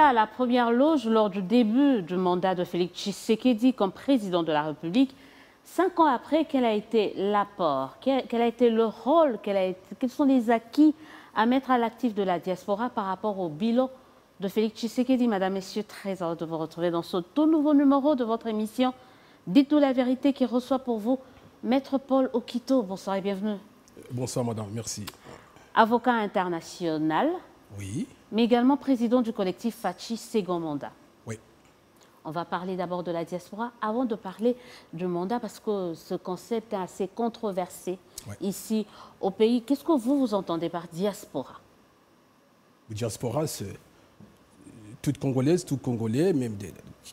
à la première loge lors du début du mandat de Félix Tshisekedi comme président de la République. 5 ans après, quel a été l'apport, quel a été le rôle, quels sont les acquis à mettre à l'actif de la diaspora par rapport au bilan de Félix Tshisekedi? Madame, Messieurs, très heureux de vous retrouver dans ce tout nouveau numéro de votre émission Dites-nous la vérité, qui reçoit pour vous Maître Paul Okito. Bonsoir et bienvenue. Bonsoir madame, merci. Avocat international, Oui. mais également président du collectif Fachi Second Mandat. Oui. On va parler d'abord de la diaspora avant de parler du mandat parce que ce concept est assez controversé ici au pays. Qu'est-ce que vous entendez par diaspora? Diaspora, c'est toute Congolaise, tout Congolais, même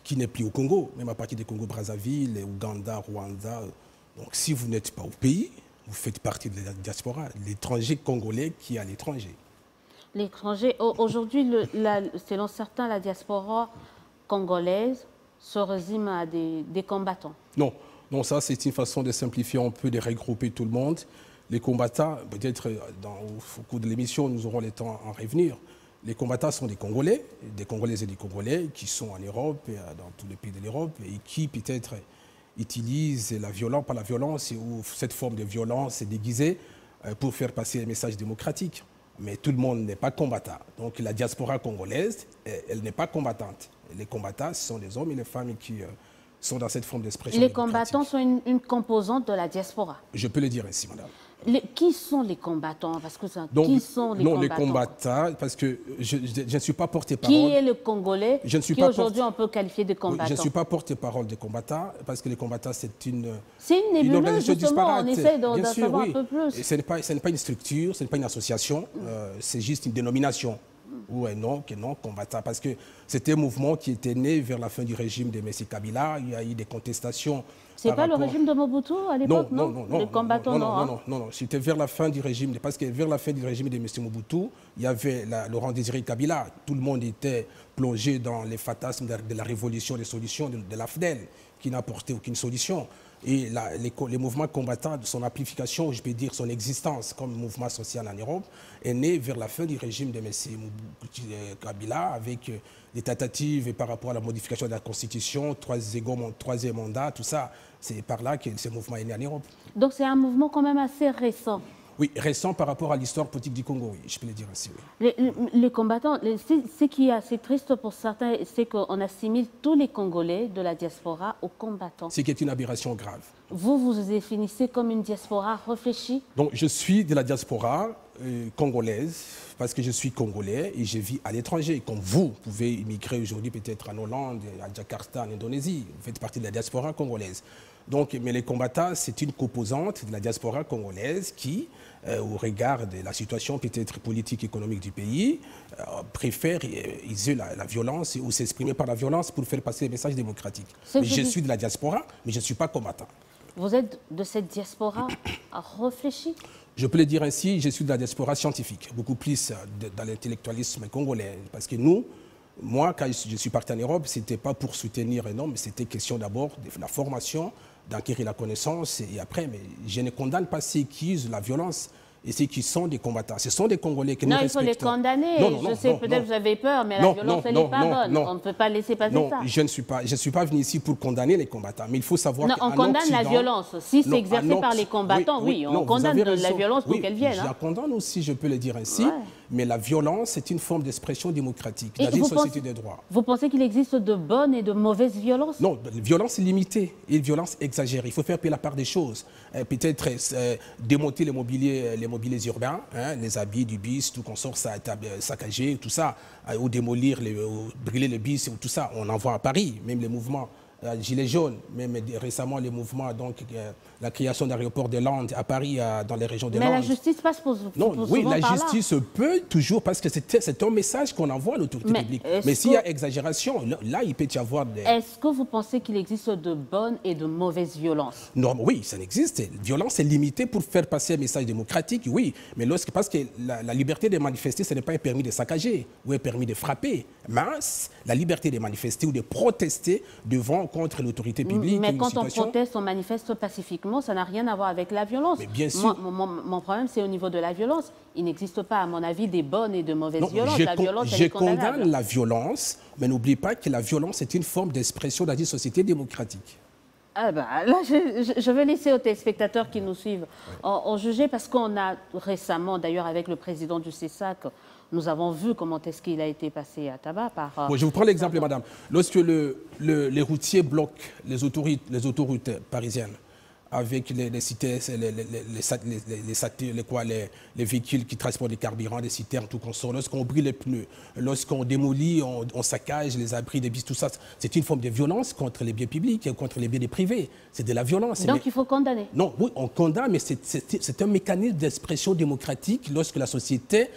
qui n'est plus au Congo, même à partir des Congo-Brazzaville, Ouganda, Rwanda. Donc si vous n'êtes pas au pays, vous faites partie de la diaspora, l'étranger congolais qui est à l'étranger. L'étranger, aujourd'hui, selon certains, la diaspora congolaise se résume à des combattants. Non, non, ça c'est une façon de simplifier un peu, de regrouper tout le monde. Les combattants, peut-être au cours de l'émission, nous aurons le temps à revenir. Les combattants sont des Congolaises et des Congolais qui sont en Europe, et dans tous les pays de l'Europe, et qui peut-être utilisent la violence, pas la violence, ou cette forme de violence déguisée pour faire passer un message démocratique. Mais tout le monde n'est pas combattant. Donc la diaspora congolaise, elle n'est pas combattante. Les combattants, ce sont les hommes et les femmes qui sont dans cette forme d'expression démocratique. Les combattants sont une composante de la diaspora. Je peux le dire ainsi, madame. Qui sont les combattants? Parce que qui sont les combattants? Non, les combattants, parce que je ne suis pas porte-parole. Qui est le Congolais qui aujourd'hui on peut qualifier de combattant? Oui, je ne suis pas porte-parole des combattants, parce que les combattants, c'est une nébuleuse, justement, on essaie d'en savoir un peu plus. Ce n'est pas une structure, ce n'est pas une association, c'est juste une dénomination. Ou un nom combattant, parce que c'était un mouvement qui était né vers la fin du régime de M. Kabila. Il y a eu des contestations. C'est pas le régime de Mobutu à l'époque, non? Les combattants, non. C'était vers la fin du régime, parce que vers la fin du régime de M. Mobutu, il y avait Laurent Désiré Kabila. Tout le monde était plongé dans les fantasmes de la révolution des solutions de l'AFDEL, qui n'a apporté aucune solution. Et les mouvements combattants, son amplification, je peux dire son existence comme mouvement social en Europe, est né vers la fin du régime de M. Kabila, avec des tentatives par rapport à la modification de la Constitution, troisième mandat, tout ça. C'est par là que ce mouvement est né en Europe. Donc c'est un mouvement quand même assez récent. Oui, récent par rapport à l'histoire politique du Congo, oui, je peux le dire ainsi. Oui. Les combattants, ce qui est assez triste pour certains, c'est qu'on assimile tous les Congolais de la diaspora aux combattants. Ce qui est une aberration grave. Vous définissez comme une diaspora réfléchie? Donc je suis de la diaspora congolaise, parce que je suis congolais et je vis à l'étranger. Comme vous pouvez immigrer aujourd'hui peut-être en Hollande, à Jakarta, en Indonésie. Vous faites partie de la diaspora congolaise. Donc, mais les combattants, c'est une composante de la diaspora congolaise qui, au regard de la situation peut-être politique et économique du pays, préfère user la violence ou s'exprimer par la violence pour faire passer les messages démocratiques. Je suis de la diaspora, mais je ne suis pas combattant. Vous êtes de cette diaspora réfléchie? Je peux le dire ainsi, je suis de la diaspora scientifique, beaucoup plus dans l'intellectualisme congolais. Parce que moi, quand je suis parti en Europe, ce n'était pas pour soutenir un homme, mais c'était question d'abord de la formation, d'acquérir la connaissance, et après, mais je ne condamne pas ceux qui usent la violence et ceux qui sont des combattants. Ce sont des Congolais que nous respectons. Non, il faut les condamner. Je sais, peut-être vous avez peur, mais la violence, elle n'est pas bonne. On ne peut pas laisser passer ça. Je ne suis pas venu ici pour condamner les combattants, mais il faut savoir on condamne la violence. Si c'est exercé par les combattants, oui, on condamne la violence pour qu'elle vienne. Je la condamne aussi, je peux le dire ainsi. Mais la violence, c'est une forme d'expression démocratique dans une société de droit. Vous pensez qu'il existe de bonnes et de mauvaises violences? Non, violence limitée et violence exagérée. Il faut faire payer la part des choses. Peut-être démonter les mobiliers urbains, les habits du bis, tout qu'on sort saccagé, tout ça, ou démolir, brûler les bis, tout ça. On en voit à Paris, même les mouvements Gilets jaunes, même récemment les mouvements, donc la création d'aéroports de Landes à Paris, dans les régions de Landes. Mais la justice passe pour oui, la justice peut toujours, parce que c'est un message qu'on envoie à l'autorité publique. Mais s'il y a exagération, là, il peut y avoir des... Est-ce que vous pensez qu'il existe de bonnes et de mauvaises violences? Non, oui, ça existe. La violence est limitée pour faire passer un message démocratique, oui. Mais parce que la liberté de manifester, ce n'est pas un permis de saccager ou un permis de frapper. Mais la liberté de manifester ou de protester devant contre l'autorité publique. Mais quand on proteste, on manifeste pacifiquement, ça n'a rien à voir avec la violence. Mais bien sûr. Mon problème, c'est au niveau de la violence. Il n'existe pas, à mon avis, des bonnes et de mauvaises violences. La violence, je condamne la violence Mais n'oublie pas que la violence est une forme d'expression dans une société démocratique. Ah ben, là, je vais laisser aux téléspectateurs qui nous suivent en juger, parce qu'on a récemment, d'ailleurs avec le président du CESAC, nous avons vu comment est-ce qu'il a été passé à tabac par... Bon, je vous prends l'exemple, madame. Lorsque les routiers bloquent les autoroutes parisiennes, avec les citernes, les véhicules qui transportent des carburants, des citernes, tout qu'on sort, lorsqu'on brûle les pneus, lorsqu'on démolit, on saccage les abris des bus, tout ça, c'est une forme de violence contre les biens publics et contre les biens des privés. C'est de la violence. Donc il faut condamner. Non, oui, on condamne, mais c'est un mécanisme d'expression démocratique lorsque la société,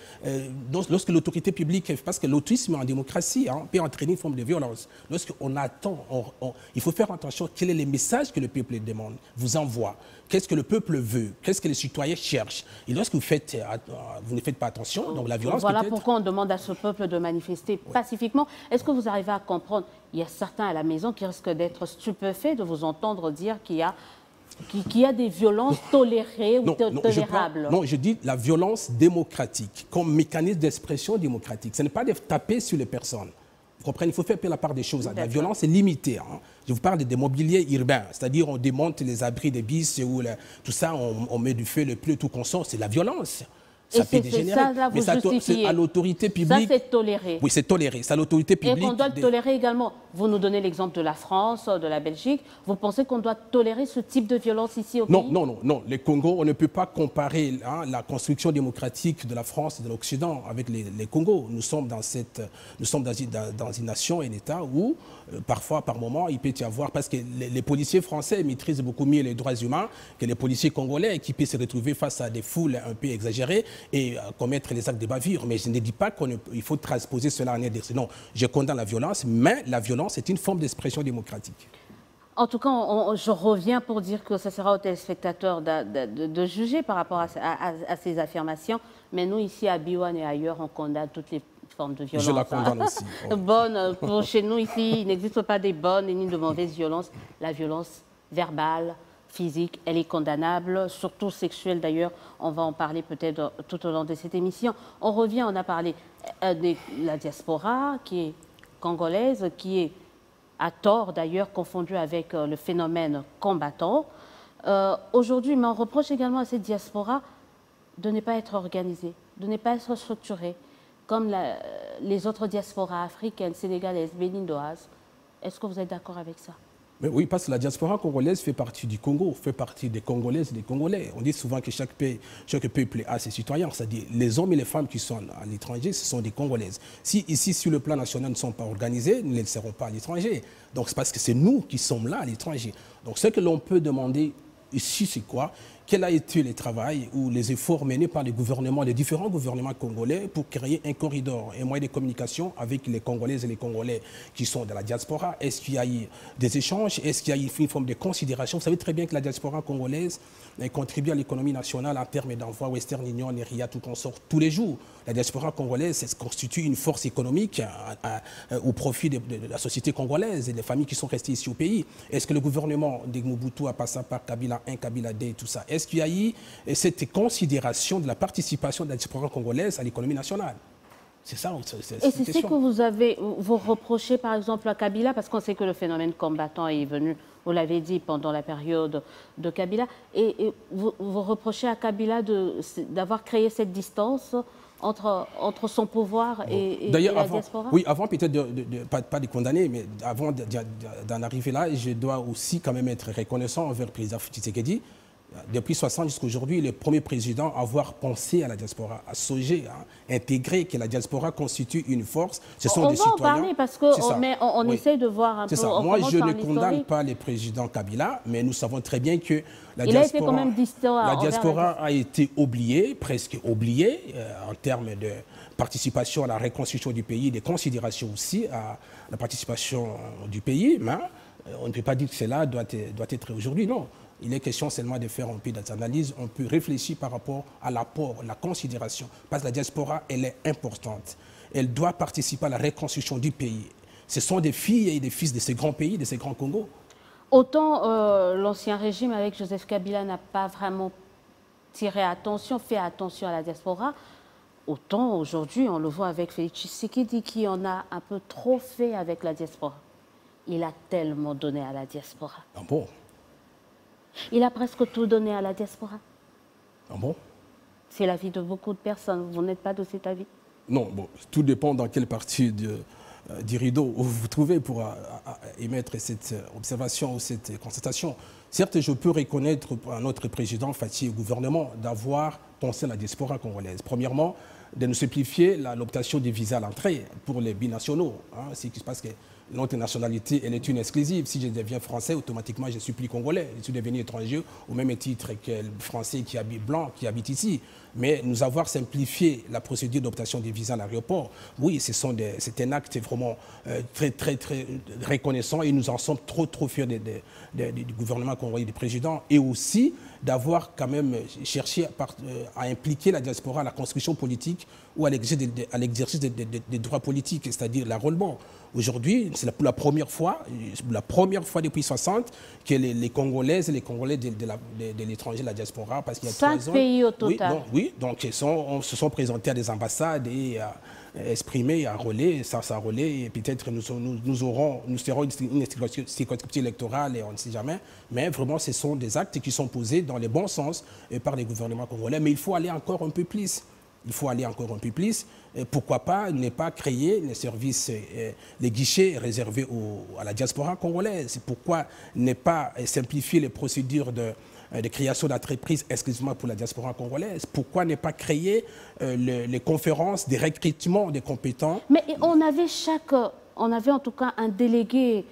lorsque l'autorité publique, parce que l'autisme en démocratie peut entraîner une forme de violence. Lorsqu'on attend, il faut faire attention, quel est le message que le peuple demande, vous envoie, qu'est-ce que le peuple veut, qu'est-ce que les citoyens cherchent. Et lorsque vous ne faites pas attention, donc la violence Voilà pourquoi on demande à ce peuple de manifester pacifiquement. Est-ce que vous arrivez à comprendre? Il y a certains à la maison qui risquent d'être stupéfaits de vous entendre dire qu'il y a des violences tolérées ou tolérables. Non, je dis la violence démocratique, comme mécanisme d'expression démocratique. Ce n'est pas de taper sur les personnes. Vous comprenez, il faut faire la part des choses. La violence est limitée. Je vous parle des mobiliers urbains, c'est-à-dire on démonte les abris des bis, ou tout ça, on met du feu, le pleu, tout qu'on sort, c'est la violence. Ça peut dégénérer. Mais c'est à l'autorité publique. Ça, c'est toléré. Oui, c'est toléré. C'est à l'autorité publique. Et qu'on doit le tolérer également. Vous nous donnez l'exemple de la France, de la Belgique. Vous pensez qu'on doit tolérer ce type de violence ici au pays? Non. Le Congo, on ne peut pas comparer la construction démocratique de la France et de l'Occident avec les Congos. Nous sommes dans une nation, un État où, parfois, par moment, il peut y avoir... Parce que les policiers français maîtrisent beaucoup mieux les droits humains que les policiers congolais, qui peuvent se retrouver face à des foules un peu exagérées et commettre les actes de bavure. Mais je ne dis pas qu'il faut transposer cela en RDC. Non, je condamne la violence, mais la violence est une forme d'expression démocratique. En tout cas, je reviens pour dire que ce sera aux téléspectateurs de juger par rapport à ces affirmations. Mais nous, ici, à Biwane et ailleurs, on condamne toutes les formes de violence. Je la condamne aussi. Pour chez nous, ici, il n'existe pas des bonnes ni de mauvaises violences. La violence verbale, physique, elle est condamnable, surtout sexuelle d'ailleurs. On va en parler peut-être tout au long de cette émission. On revient, on a parlé de la diaspora qui est congolaise, qui est à tort d'ailleurs confondue avec le phénomène combattant. Aujourd'hui, mais on reproche également à cette diaspora de ne pas être organisée, de ne pas être structurée, comme les autres diasporas africaines, sénégalaises, béninoises. Est-ce que vous êtes d'accord avec ça? Mais oui, parce que la diaspora congolaise fait partie du Congo, fait partie des Congolaises et des Congolais. On dit souvent que chaque peuple a ses citoyens, c'est-à-dire les hommes et les femmes qui sont à l'étranger, ce sont des Congolaises. Si ici, sur le plan national, ne sont pas organisés, nous ne le serons pas à l'étranger. Donc c'est parce que c'est nous qui sommes là à l'étranger. Donc ce que l'on peut demander ici, c'est quoi? Quel a été le travail ou les efforts menés par les gouvernements, les différents gouvernements congolais pour créer un corridor, un moyen de communication avec les Congolaises et les Congolais qui sont dans la diaspora? Est-ce qu'il y a eu des échanges? Est-ce qu'il y a eu une forme de considération? Vous savez très bien que la diaspora congolaise contribue à l'économie nationale en termes d'envoi Western Union, Neria, tout qu'on sort tous les jours. La diaspora congolaise constitue une force économique au profit de la société congolaise et des familles qui sont restées ici au pays. Est-ce que le gouvernement de Mobutu a passé par Kabila 1, Kabila 2, tout ça? Est-ce qu'il y a eu cette considération de la participation de la diaspora congolaise à l'économie nationale? C'est ça. Et c'est ce que vous reprochez par exemple à Kabila, parce qu'on sait que le phénomène combattant est venu, vous l'avez dit, pendant la période de Kabila, et vous reprochez à Kabila d'avoir créé cette distance entre son pouvoir et la diaspora? Oui, avant peut-être pas de condamner, mais avant d'en arriver là, je dois aussi quand même être reconnaissant envers le président Tshisekedi. Depuis 1960 jusqu'à aujourd'hui, le premier président à avoir pensé à la diaspora, à songer, à intégrer que la diaspora constitue une force. Ce sont des citoyens. On va en parler parce qu'on essaie de voir un peu. C'est ça. Moi, je ne condamne pas le président Kabila, mais nous savons très bien que la diaspora a été oubliée, presque oubliée, en termes de participation à la reconstruction du pays, des considérations aussi à la participation du pays. Mais on ne peut pas dire que cela doit être aujourd'hui, non. Il est question seulement de faire un peu d'analyse. On peut réfléchir par rapport à l'apport, la considération. Parce que la diaspora, elle est importante. Elle doit participer à la reconstruction du pays. Ce sont des filles et des fils de ces grands pays, de ces grands Congos. Autant l'ancien régime avec Joseph Kabila n'a pas vraiment fait attention à la diaspora, Autant aujourd'hui, on le voit avec Félix Tshisekedi qui en a un peu trop fait avec la diaspora. Il a tellement donné à la diaspora. Ah bon? Il a presque tout donné à la diaspora. Ah bon? C'est l'avis de beaucoup de personnes. Vous n'êtes pas de cet avis? Non, bon, tout dépend dans quelle partie du rideau vous vous trouvez pour émettre cette observation ou cette constatation. Certes, je peux reconnaître à notre président Fathi et au gouvernement d'avoir pensé à la diaspora congolaise. Premièrement, de nous simplifier l'obtention des visas à l'entrée pour les binationaux. Hein, ce qui se passe que notre nationalité, elle est une exclusive. Si je deviens français, automatiquement, je ne suis plus congolais. Je suis devenu étranger au même titre que le français qui habite blanc, qui habite ici. Mais nous avoir simplifié la procédure d'obtention des visas à l'aéroport, oui, c'est un acte vraiment très reconnaissant et nous en sommes trop fiers du gouvernement congolais, du président, et aussi d'avoir quand même cherché à impliquer la diaspora à la construction politique ou à l'exercice des droits politiques, c'est-à-dire l'enrôlement. Aujourd'hui, c'est pour la première fois depuis 60 que les Congolaises et les Congolais de l'étranger, de la diaspora, parce qu'il y a 5 pays au total. Oui, donc ils se sont présentés à des ambassades et exprimés, à relais, ça relais, et peut-être nous serons une circonscription électorale, et on ne sait jamais, mais vraiment ce sont des actes qui sont posés dans le bon sens par les gouvernements congolais, mais il faut aller encore un peu plus. Il faut aller encore un peu plus. Et pourquoi pas ne pas créer les services, les guichets réservés à la diaspora congolaise? Pourquoi ne pas simplifier les procédures de création d'entreprises exclusivement pour la diaspora congolaise? Pourquoi ne pas créer les conférences de recrutement des compétents? Mais on avait en tout cas un délégué,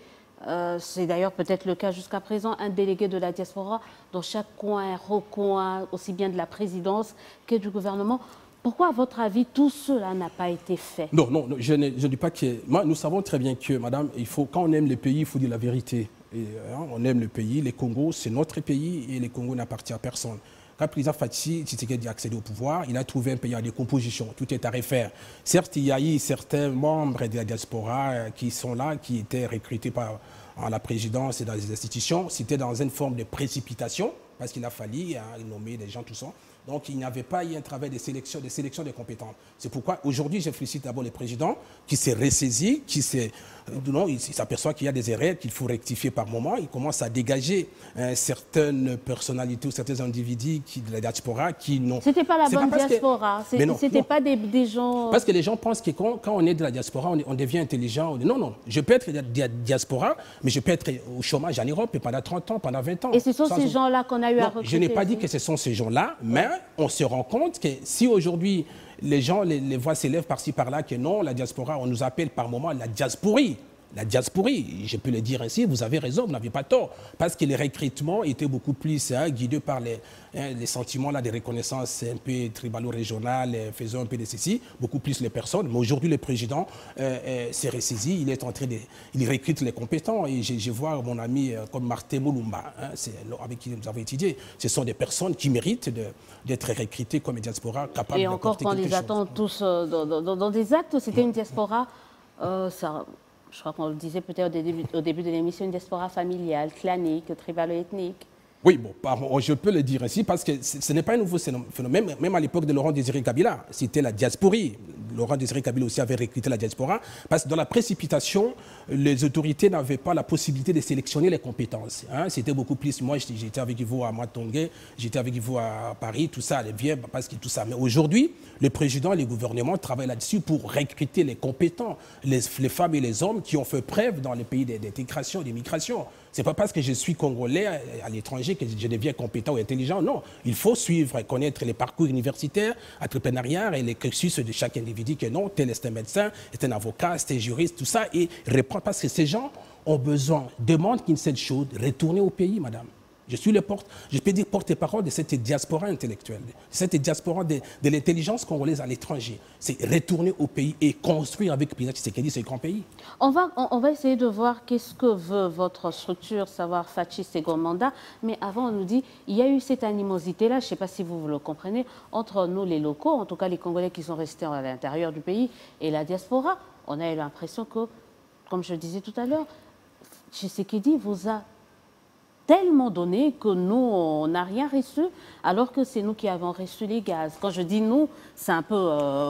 c'est d'ailleurs peut-être le cas jusqu'à présent, un délégué de la diaspora dans chaque coin, recoin, aussi bien de la présidence que du gouvernement. Pourquoi, à votre avis, tout cela n'a pas été fait? Non, je ne dis pas que... Moi, nous savons très bien que, madame, quand on aime le pays, il faut dire la vérité. Et, on aime le pays, les Congos, c'est notre pays et les Congos n'appartiennent à personne. Quand le président Fathi Tshisekedi a accédé au pouvoir, il a trouvé un pays en décomposition. Tout est à refaire. Certes, il y a eu certains membres de la diaspora qui sont là, qui étaient recrutés par la présidence et dans les institutions. C'était dans une forme de précipitation, parce qu'il a fallu nommer des gens, tout ça. Donc, il n'y avait pas eu un travail de sélection des compétences. C'est pourquoi, aujourd'hui, je félicite d'abord le président qui s'est ressaisi, il s'aperçoit qu'il y a des erreurs qu'il faut rectifier par moment. Il commence à dégager certaines personnalités ou certains individus de la diaspora qui n'ont... C'était pas la bonne diaspora, c'était pas des gens... Parce que les gens pensent que quand on est de la diaspora, on devient intelligent. Non, je peux être de la diaspora, mais je peux être au chômage en Europe pendant 30 ans, pendant 20 ans. Et ce sont ces gens-là qu'on a eu à recruter. Je n'ai pas dit que ce sont ces gens-là, mais on se rend compte que si aujourd'hui les gens, les voix s'élèvent par-ci par-là, que non, la diaspora, on nous appelle par moment la diasporie. La diasporie, je peux le dire ainsi, vous avez raison, vous n'avez pas tort. Parce que les recrutements étaient beaucoup plus guidés par les sentiments de reconnaissance un peu tribalo-régional, faisant un peu de ceci, beaucoup plus les personnes. Mais aujourd'hui, le président s'est ressaisi, il est en train il recrute les compétents. Et je vois mon ami comme Martin Moulumba, avec qui nous avons étudié. Ce sont des personnes qui méritent d'être recrutées comme diaspora, capables de porter quelque chose. Et encore, qu'on les attend tous dans des actes, c'était une diaspora, je crois qu'on le disait peut-être au début de l'émission, une diaspora familiale, clanique, tribalo-ethnique. Oui, bon, je peux le dire ainsi parce que ce n'est pas un nouveau phénomène. Même à l'époque de Laurent Désiré Kabila, c'était la diasporie. Laurent Désiré Kabila aussi avait recruté la diaspora parce que dans la précipitation, les autorités n'avaient pas la possibilité de sélectionner les compétences. Hein. C'était beaucoup plus. Moi, j'étais avec vous à Matongué, j'étais avec vous à Paris, tout ça, parce que tout ça. Mais aujourd'hui, le président et le gouvernement travaillent là-dessus pour recruter les compétents, les femmes et les hommes qui ont fait preuve dans les pays d'intégration, d'immigration. Ce n'est pas parce que je suis congolais à l'étranger que je deviens compétent ou intelligent. Non, il faut suivre et connaître les parcours universitaires, entrepreneurial et les cursus de chaque individu. Que non, tel est un médecin, est un avocat, c'est un juriste, tout ça. Et répondre parce que ces gens ont besoin, demandent qu'une seule chose, retourner au pays, madame. Je peux dire porte-parole de cette diaspora intellectuelle, de cette diaspora de l'intelligence congolaise à l'étranger. C'est retourner au pays et construire avec Président Tshisekedi ce grand pays. On va essayer de voir qu'est-ce que veut votre structure, savoir Fathi Segomanda. Mais avant, on nous dit il y a eu cette animosité-là, je ne sais pas si vous le comprenez, entre nous les locaux, en tout cas les Congolais qui sont restés à l'intérieur du pays, et la diaspora. On a eu l'impression que, comme je le disais tout à l'heure, Tshisekedi vous a tellement donné que nous, on n'a rien reçu, alors que c'est nous qui avons reçu les gaz. Quand je dis nous, c'est un peu,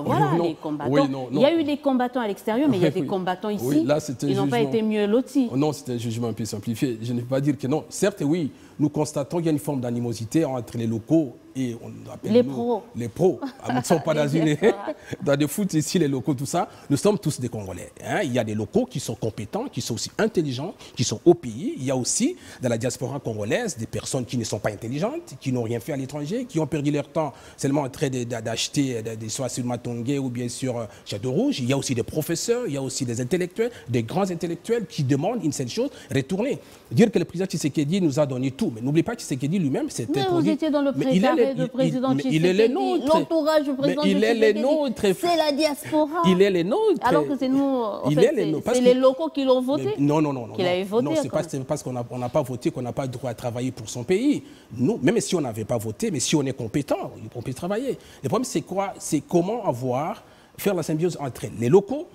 voilà, les combattants. Oui, non. Il y a eu des combattants à l'extérieur, mais il y a des combattants ici. Oui, là, ils n'ont pas été mieux lotis. Non, c'est un jugement un peu simplifié. Je ne veux pas dire que non. Certes, oui, nous constatons qu'il y a une forme d'animosité entre les locaux et on appelle les pros. Les pros. Nous ne sommes pas dans le foot ici, les locaux, tout ça. Nous sommes tous des Congolais. Hein. Il y a des locaux qui sont compétents, qui sont aussi intelligents, qui sont au pays. Il y a aussi, dans la diaspora congolaise, des personnes qui ne sont pas intelligentes, qui n'ont rien fait à l'étranger, qui ont perdu leur temps seulement en train d'acheter des soins sur Matongé ou bien sur Château Rouge. Il y a aussi des professeurs, il y a aussi des intellectuels, des grands intellectuels qui demandent une seule chose, retourner. Dire que le président Tshisekedi nous a donné tout. Mais n'oubliez pas que Tshisekedi lui-même, c'était... Mais vous étiez dans le précaré de président Tshisekedi. L'entourage du président Tshisekedi, c'est la diaspora. Il est les nôtres. Alors que c'est nous, en fait, c'est les locaux qui l'ont voté. Non. Qu'il avait voté. Non, c'est parce qu'on n'a pas voté qu'on n'a pas le droit à travailler pour son pays. Nous, même si on n'avait pas voté, mais si on est compétent, on peut travailler. Le problème, c'est quoi? C'est comment faire la symbiose entre les locaux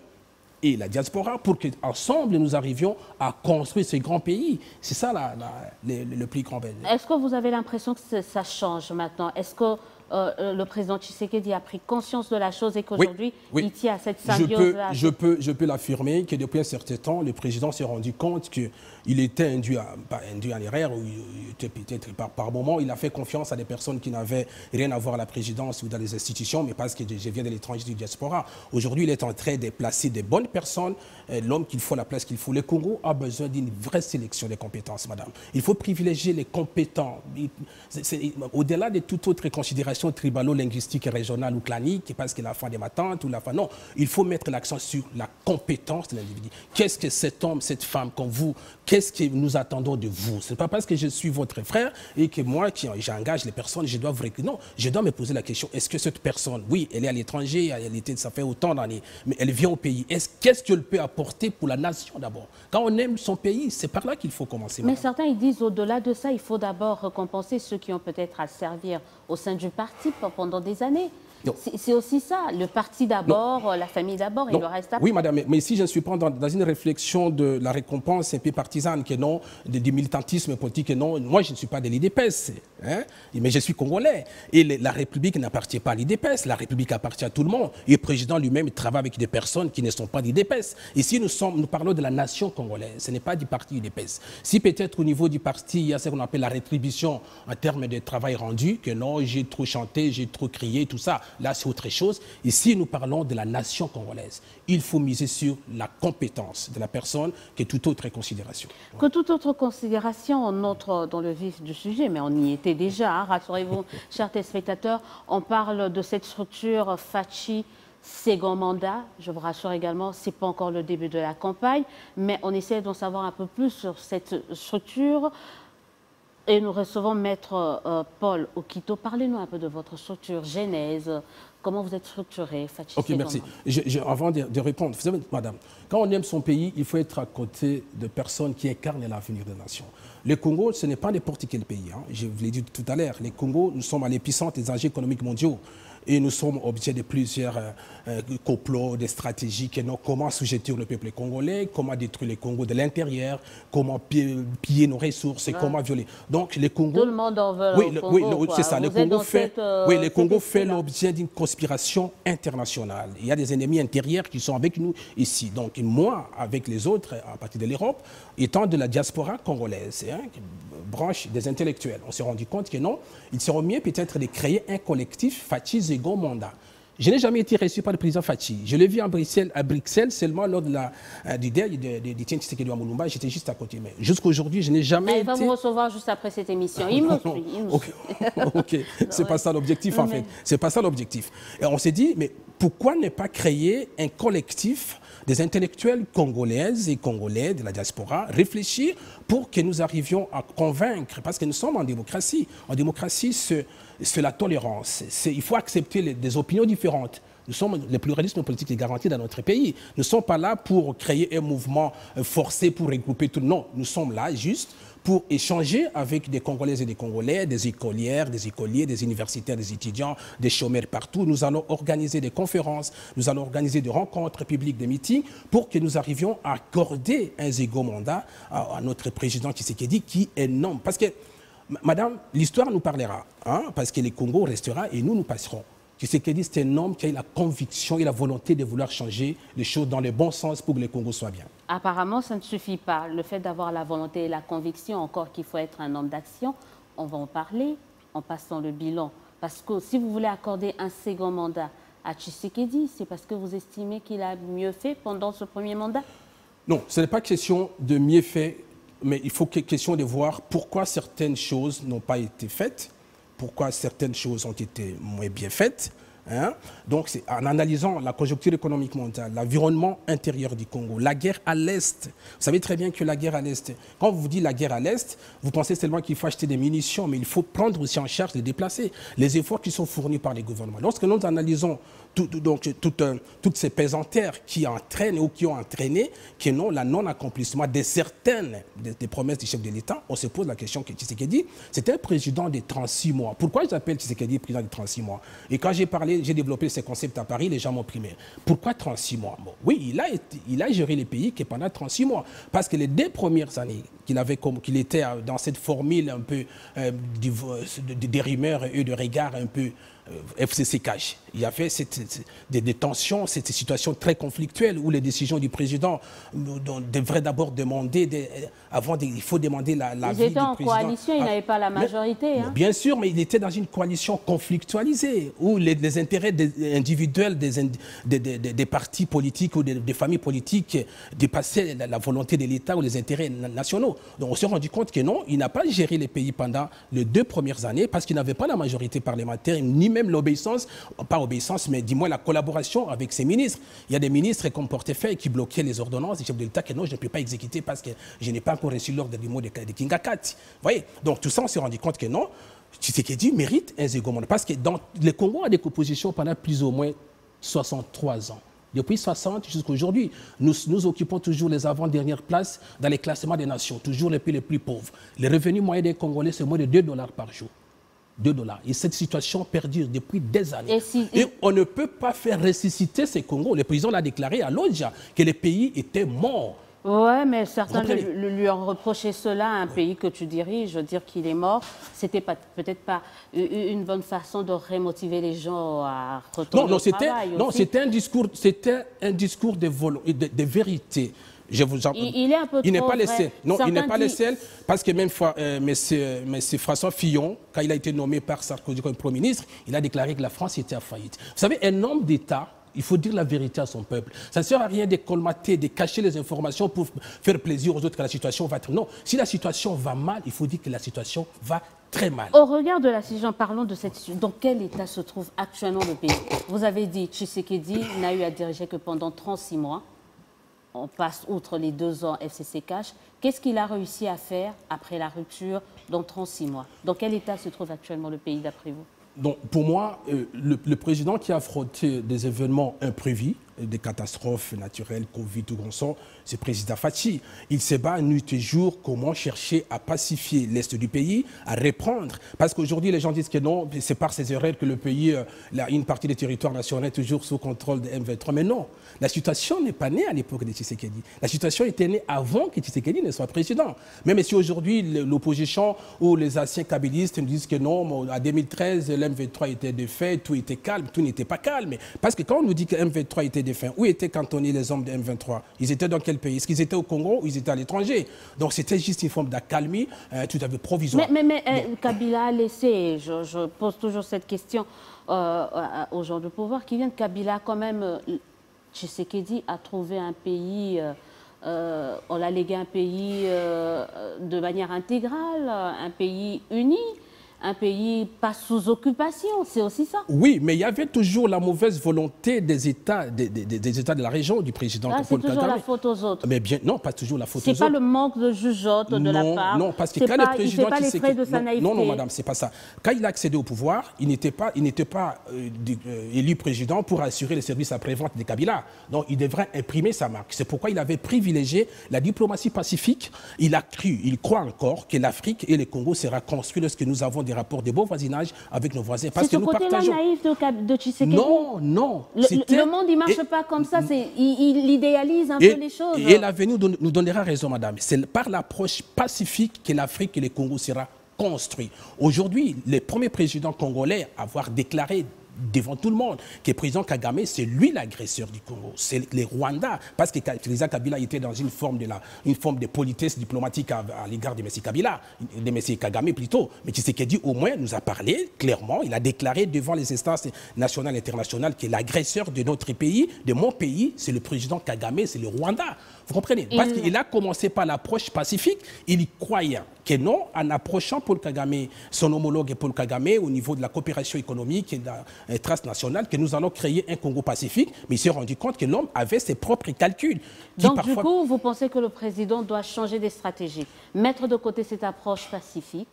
et la diaspora pour qu'ensemble nous arrivions à construire ce grand pays. C'est ça le plus grand bénéfice. Est-ce que vous avez l'impression que ça change maintenant? Est-ce que le président Tshisekedi a pris conscience de la chose et qu'aujourd'hui, il tient à cette symbiose-là? Je peux l'affirmer que depuis un certain temps, le président s'est rendu compte qu'il était induit en erreur, ou il était peut-être par moment, il a fait confiance à des personnes qui n'avaient rien à voir à la présidence ou dans les institutions, mais parce que je viens de l'étranger, du diaspora. Aujourd'hui, il est en train de placer des bonnes personnes, l'homme qu'il faut, la place qu'il faut. Le Congo a besoin d'une vraie sélection des compétences, madame. Il faut privilégier les compétents. Au-delà de toute autre considération tribalo-linguistique, régionale ou clanique, parce que la fin des matantes ou la fin... Non, il faut mettre l'accent sur la compétence de l'individu. Qu'est-ce que cet homme, cette femme, comme vous, qu'est-ce que nous attendons de vous? Ce n'est pas parce que je suis votre frère et que moi, j'engage les personnes, je dois vous... Non, je dois me poser la question, est-ce que cette personne, oui, elle est à l'étranger, ça fait autant d'années, mais elle vient au pays. Qu'est-ce qu'elle peut apporter pour la nation d'abord? Quand on aime son pays, c'est par là qu'il faut commencer. Mais certains, ils disent, au-delà de ça, il faut d'abord récompenser ceux qui ont peut-être à servir au sein du parti pendant des années. C'est aussi ça, le parti d'abord, la famille d'abord et le reste après. Oui, madame, mais si je ne suis pas dans une réflexion de la récompense un peu partisane, que non, du militantisme politique, que non, moi je ne suis pas de l'IDPS, hein, mais je suis congolais. Et la République n'appartient pas à l'IDPS, la République appartient à tout le monde. Et le président lui-même travaille avec des personnes qui ne sont pas d'IDPS. Ici, nous parlons de la nation congolaise, ce n'est pas du parti IDPS. Si peut-être au niveau du parti, il y a ce qu'on appelle la rétribution en termes de travail rendu, que non, j'ai trop chanté, j'ai trop crié, tout ça. Là, c'est autre chose. Ici, nous parlons de la nation congolaise. Il faut miser sur la compétence de la personne que toute autre considération. Que toute autre considération, on entre dans le vif du sujet, mais on y était déjà. Hein, rassurez-vous, chers téléspectateurs, on parle de cette structure Fachi second mandat. Je vous rassure également, ce n'est pas encore le début de la campagne, mais on essaie d'en savoir un peu plus sur cette structure. Et nous recevons Maître Paul Okito. Parlez-nous un peu de votre structure, genèse, comment vous êtes structuré, Fachi. Ok, merci. Avant de répondre, vous savez, madame, quand on aime son pays, il faut être à côté de personnes qui incarnent l'avenir des nations. Le Congo, ce n'est pas n'importe quel pays. Hein. Je vous l'ai dit tout à l'heure, le Congo, nous sommes à l'épicentre des enjeux économiques mondiaux. Et nous sommes objets de plusieurs complots, des stratégies. Comment sous-jeter le peuple congolais, comment détruire le Congo de l'intérieur, comment piller nos ressources, comment violer. Donc, le Congo... Tout le monde en veut oui, c'est ça. Le Congo fait l'objet d'une conspiration internationale. Il y a des ennemis intérieurs qui sont avec nous ici. Donc, moi, avec les autres, à partir de l'Europe, étant de la diaspora congolaise, hein, branche des intellectuels, on s'est rendu compte que non, il serait mieux peut-être de créer un collectif Fachi second mandat. Je n'ai jamais été reçu par le président Fachi. Je l'ai vu à Bruxelles seulement lors du deuil de Tiens Tshisekedi à Mulumba. J'étais juste à côté. Mais jusqu'aujourd'hui, je n'ai jamais été... Il va vous recevoir juste après cette émission. Il me suit. Ok, c'est pas ça l'objectif en fait. C'est pas ça l'objectif. Et on s'est dit, mais pourquoi ne pas créer un collectif des intellectuels congolaises et congolais de la diaspora, réfléchir pour que nous arrivions à convaincre, parce que nous sommes en démocratie. En démocratie, c'est la tolérance. Il faut accepter des opinions différentes. Le pluralisme politique est garanti dans notre pays. Nous ne sommes pas là pour créer un mouvement forcé pour regrouper tout. Non, nous sommes là juste pour échanger avec des Congolaises et des Congolais, des écolières, des écoliers, des universitaires, des étudiants, des chômeurs partout. Nous allons organiser des conférences, nous allons organiser des rencontres publiques, des meetings, pour que nous arrivions à accorder un second mandat à notre président Tshisekedi, qui est énorme. Parce que, madame, l'histoire nous parlera, hein, parce que le Congo restera et nous passerons. Tshisekedi, c'est un homme qui a la conviction et la volonté de vouloir changer les choses dans le bon sens pour que le Congo soit bien. Apparemment, ça ne suffit pas. Le fait d'avoir la volonté et la conviction, encore qu'il faut être un homme d'action, on va en parler en passant le bilan. Parce que si vous voulez accorder un second mandat à Tshisekedi, c'est parce que vous estimez qu'il a mieux fait pendant ce premier mandat? Non, ce n'est pas question de mieux fait, mais il faut question de voir pourquoi certaines choses n'ont pas été faites, pourquoi certaines choses ont été moins bien faites. Hein? Donc, c'est en analysant la conjoncture économique mondiale, l'environnement intérieur du Congo, la guerre à l'Est. Vous savez très bien que la guerre à l'Est, quand vous dites la guerre à l'Est, vous pensez seulement qu'il faut acheter des munitions, mais il faut prendre aussi en charge les déplacés, les efforts qui sont fournis par les gouvernements. Lorsque nous analysons toutes ces pesanteurs qui entraînent ou qui ont entraîné que non, la non-accomplissement de certaines des promesses du chef de l'État, on se pose la question que Tshisekedi, c'était un président de 36 mois. Pourquoi j'appelle Tshisekedi président de 36 mois? Et quand j'ai développé ces concepts à Paris, les gens m'ont primé. Pourquoi 36 mois? Bon, oui, il a géré les pays que pendant 36 mois. Parce que les 2 premières années qu'il était dans cette formule un peu des rumeurs et de regards un peu FCC cash. Il y avait des tensions, cette situation très conflictuelle où les décisions du président devraient d'abord demander, il faut demander la vie du président. Ils étaient en coalition, ils n'avaient pas la majorité. Hein. Bien sûr, mais il était dans une coalition conflictualisée où les intérêts individuels des partis politiques ou des familles politiques dépassaient la volonté de l'État ou les intérêts nationaux. Donc on s'est rendu compte que non, il n'a pas géré les pays pendant les 2 premières années parce qu'il n'avait pas la majorité parlementaire, ni même l'obéissance, pas obéissance, mais dis-moi la collaboration avec ses ministres. Il y a des ministres comme Portefeuille qui bloquaient les ordonnances du chef de l'État que non, je ne peux pas exécuter parce que je n'ai pas encore reçu l'ordre du mot de Kingakat. Vous voyez? Donc tout ça, on s'est rendu compte que non, Tshisekedi mérite un second mandat. Parce que dans le Congo a des compositions pendant plus ou moins 63 ans. Depuis 60 jusqu'à aujourd'hui, nous occupons toujours les avant-dernières places dans les classements des nations, toujours les pays les plus pauvres. Les revenus moyens des Congolais, c'est moins de $2 par jour. 2 $. Et cette situation perdure depuis des années. Et on ne peut pas faire ressusciter ces Congos. Le président l'a déclaré à Lodja que le pays était mort. Oui, mais certains lui ont reproché cela à un pays que tu diriges, dire qu'il est mort. C'était peut-être pas une bonne façon de remotiver les gens à retourner au travail. Non, c'était un discours de vérité. Je vous en... Il n'est pas le seul. Non, il n'est pas le seul parce que même M. François Fillon, quand il a été nommé par Sarkozy comme Premier ministre, il a déclaré que la France était en faillite. Vous savez, un homme d'État, il faut dire la vérité à son peuple. Ça ne sert à rien de colmater, de cacher les informations pour faire plaisir aux autres que la situation va être... Non, si la situation va mal, il faut dire que la situation va très mal. Au regard de la situation, parlons de cette situation. Dans quel état se trouve actuellement le pays? Vous avez dit Tshisekedi n'a eu à diriger que pendant 36 mois. On passe outre les 2 ans FCC Cash. Qu'est-ce qu'il a réussi à faire après la rupture dans 36 mois? Dans quel état se trouve actuellement le pays d'après vous? Donc, pour moi, le président qui a affronté des événements imprévus, des catastrophes naturelles, Covid, tout comme ça, c'est le président Fachi. Il se bat nuit et jour comment chercher à pacifier l'Est du pays, à reprendre. Parce qu'aujourd'hui, les gens disent que non, c'est par ces erreurs que le pays, une partie des territoires nationaux est toujours sous contrôle de M23. Mais non, la situation n'est pas née à l'époque de Tshisekedi. La situation était née avant que Tshisekedi ne soit président. Même si aujourd'hui, l'opposition ou les anciens kabylistes nous disent que non, en 2013, l'M23 était défait, tout était calme, tout n'était pas calme. Parce que quand on nous dit que M23 était défait, où étaient cantonnés les hommes de M23? Ils étaient dans quel pays? Est-ce qu'ils étaient au Congo ou ils étaient à l'étranger? Donc c'était juste une forme d'accalmie tout à fait provisoire. Mais Kabila a laissé, je pose toujours cette question aux gens de pouvoir qui viennent. Kabila quand même, Tshisekedi a trouvé un pays, on l'a légué un pays de manière intégrale, un pays uni. un pays pas sous occupation, c'est aussi ça. Oui, mais il y avait toujours la mauvaise volonté des États, des États de la région, du président Paul Kagame. C'est toujours la faute aux autres. Mais bien, non, pas toujours la faute aux autres. C'est pas le manque de jugeote de la part. Non, parce que quand le président... pas les frais de sa naïveté. Non, madame, c'est pas ça. Quand il a accédé au pouvoir, il n'était pas élu président pour assurer les services après-vente de Kabila. Donc, il devrait imprimer sa marque. C'est pourquoi il avait privilégié la diplomatie pacifique. Il a cru, il croit encore que l'Afrique et le Congo sera construit lorsque nous avons des rapports de bon voisinage avec nos voisins. Parce que nous partageons... C'est ce côté-là naïf de Tshisekedi. Non. Le monde, il ne marche pas comme ça. Il idéalise un peu les choses. Et l'avenir nous donnera raison, madame. C'est par l'approche pacifique que l'Afrique et le Congo sera construit. Aujourd'hui, le premier président congolais à avoir déclaré devant tout le monde que le président Kagame, c'est lui l'agresseur du Congo, c'est les Rwandais, parce que Félix Kabila était dans une forme de politesse diplomatique à l'égard de M. Kabila, de M. Kagame plutôt. Mais Tshisekedi au moins nous a parlé clairement, il a déclaré devant les instances nationales et internationales que l'agresseur de notre pays, de mon pays, c'est le président Kagame, c'est le Rwanda. Vous comprenez? Parce qu'il a commencé par l'approche pacifique, il y croyait que non, en approchant Paul Kagame, son homologue Paul Kagame, au niveau de la coopération économique et de la transnationale, que nous allons créer un Congo pacifique, mais il s'est rendu compte que l'homme avait ses propres calculs. Donc parfois... du coup, vous pensez que le président doit changer des stratégies, mettre de côté cette approche pacifique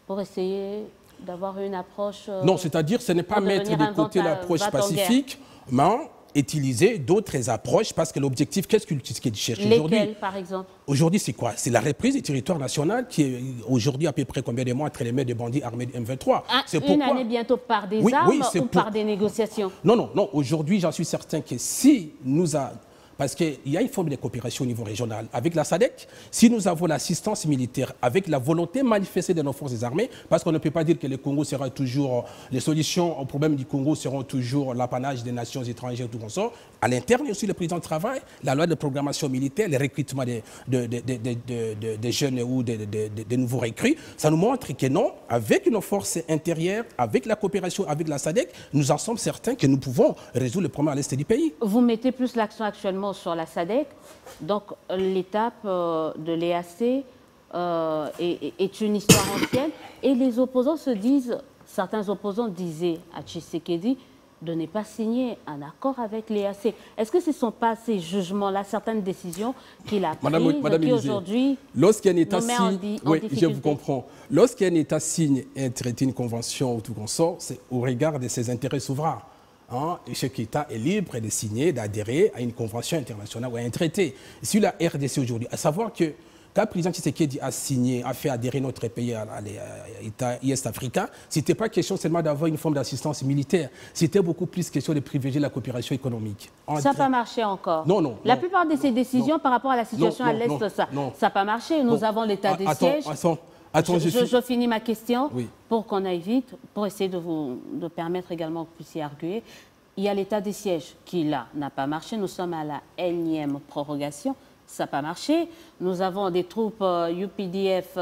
pour essayer d'avoir une approche... non, c'est-à-dire ce n'est pas mettre de côté l'approche pacifique, mais utiliser d'autres approches, parce que l'objectif, qu'est-ce qu'il cherche aujourd'hui? Lesquelles, par exemple? Aujourd'hui, c'est quoi? C'est la reprise du territoire national qui est aujourd'hui à peu près combien de mois entre les mains des bandits armés de M23. Une année bientôt par des armes ou par des négociations? Non. Aujourd'hui, j'en suis certain que si nous avons... Parce qu'il y a une forme de coopération au niveau régional. Avec la SADC, si nous avons l'assistance militaire, avec la volonté manifestée de nos forces armées, parce qu'on ne peut pas dire que le Congo sera toujours... Les solutions aux problèmes du Congo seront toujours l'apanage des nations étrangères, tout comme ça. À l'interne, aussi, le président travaille, la loi de programmation militaire, le recrutement des jeunes ou des nouveaux recrues. Ça nous montre que non, avec nos forces intérieures, avec la coopération avec la SADC, nous en sommes certains que nous pouvons résoudre le problème à l'est du pays. Vous mettez plus l'accent actuellement sur la SADC, donc l'étape de l'EAC est une histoire ancienne, et les opposants se disent, certains opposants disaient à Tshisekedi de ne pas signer un accord avec l'EAC. Est-ce que ce ne sont pas ces jugements-là, certaines décisions qu'il a prises, qui aujourd'hui lorsqu'un État signe, oui, je vous comprends, lorsqu'un État signe un traité, une convention ou tout comme ça, c'est au regard de ses intérêts souverains. Et chaque État est libre de signer, d'adhérer à une convention internationale ou à un traité. Sur la RDC aujourd'hui, à savoir que quand le président Tshisekedi a signé, a fait adhérer notre pays à l'État Est africain, ce n'était pas question seulement d'avoir une forme d'assistance militaire, c'était beaucoup plus question de privilégier la coopération économique. Ça n'a pas marché encore. Non. La plupart de ces décisions par rapport à la situation à l'Est, ça n'a pas marché. Nous avons l'état des sièges. Je finis ma question pour qu'on aille vite, pour essayer de permettre également que vous puissiez arguer. Il y a l'état des sièges qui, là, n'a pas marché. Nous sommes à la énième prorogation. Ça n'a pas marché. Nous avons des troupes UPDF,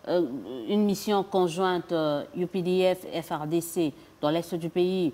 une mission conjointe UPDF-FRDC dans l'Est du pays.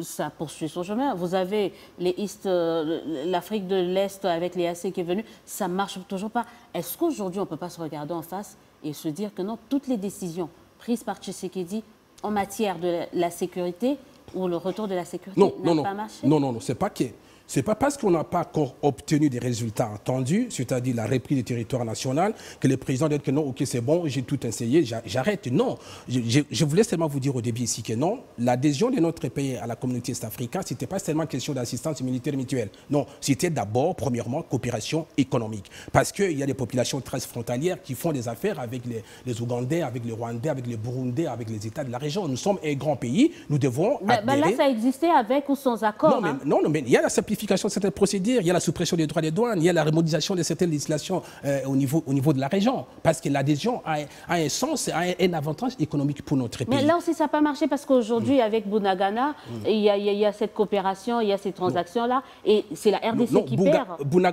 Ça poursuit son chemin. Vous avez l'Afrique de l'Est avec les AC qui est venue. Ça ne marche toujours pas. Est-ce qu'aujourd'hui, on ne peut pas se regarder en face et se dire que non, toutes les décisions prises par Tshisekedi en matière de la sécurité ou le retour de la sécurité n'a pas marché? Non, c'est pas que... Ce n'est pas parce qu'on n'a pas encore obtenu des résultats attendus, c'est-à-dire la reprise du territoire national, que le président dit que non, ok, c'est bon, j'ai tout essayé, j'arrête. Non, je voulais seulement vous dire au début ici que non, l'adhésion de notre pays à la communauté est-africaine, ce n'était pas seulement question d'assistance militaire mutuelle. Non, c'était d'abord, premièrement, coopération économique. Parce qu'il y a des populations transfrontalières qui font des affaires avec les Ougandais, avec les Rwandais, avec les Burundais, avec les États de la région. Nous sommes un grand pays, nous devons adhérer... Là, ça existait avec ou sans accord. Non, mais il y a la simplification de certaines procédures, il y a la suppression des droits des douanes, il y a la remodélisation de certaines législations au niveau de la région. Parce que l'adhésion a un sens, a un avantage économique pour notre pays. Mais là aussi, ça n'a pas marché parce qu'aujourd'hui, avec Bunagana, il y a cette coopération, il y a ces transactions-là, et c'est la RDC qui perd.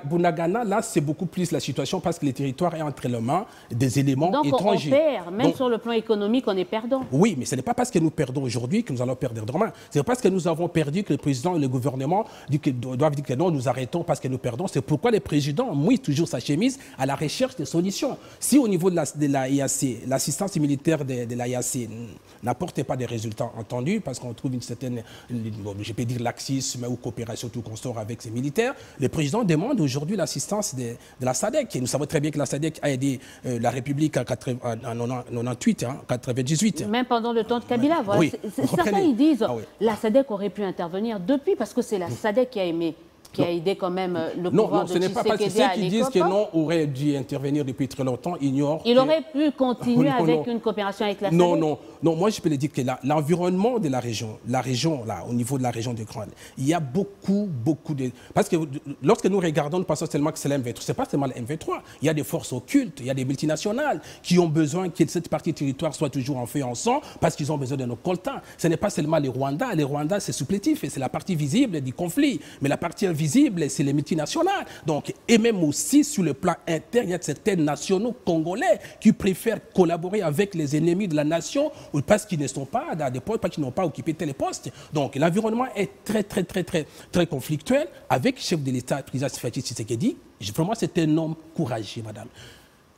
Bunagana, là, c'est beaucoup plus la situation parce que le territoire est entre les mains des éléments étrangers. Donc on perd, même sur le plan économique, on est perdant. Oui, mais ce n'est pas parce que nous perdons aujourd'hui que nous allons perdre demain. C'est parce que nous avons perdu que le président et le gouvernement doivent dire que non, nous arrêtons parce que nous perdons. C'est pourquoi le président mouille toujours sa chemise à la recherche de solutions. Si au niveau de la IAC, l'assistance militaire de la IAC n'apporte pas des résultats entendus, parce qu'on trouve une certaine, je peux dire laxisme ou coopération tout consort avec ces militaires, le président demande aujourd'hui l'assistance de la SADC. Et nous savons très bien que la SADC a aidé la République en 98, hein, 98. Même pendant le temps de Kabila. Voilà. Oui, certains ils disent la SADC aurait pu intervenir depuis, parce que c'est la SADC qui a aidé quand même le pouvoir de Tshisekedi à l'époque. Non, ce n'est pas parce que ceux qui disent que non aurait dû intervenir depuis très longtemps ignorent. Il aurait pu continuer avec une coopération avec la SADC. Non, moi je peux le dire que l'environnement de la région là, au niveau de la région de Grand, il y a beaucoup de... Parce que lorsque nous regardons, nous pensons seulement que c'est la M23. Ce n'est pas seulement la M23. Il y a des forces occultes, il y a des multinationales qui ont besoin que cette partie du territoire soit toujours en feu et en sang parce qu'ils ont besoin de nos coltans. Ce n'est pas seulement les Rwandais. Les Rwandais, c'est supplétif et c'est la partie visible du conflit. Mais la partie invisible, c'est les multinationales. Donc, et même aussi sur le plan interne, il y a certains nationaux congolais qui préfèrent collaborer avec les ennemis de la nation parce qu'ils ne sont pas dans des postes, parce qu'ils n'ont pas occupé tel poste. Donc l'environnement est très conflictuel avec le chef de l'État, le président Félix Tshisekedi. Vraiment, c'est un homme courageux, madame.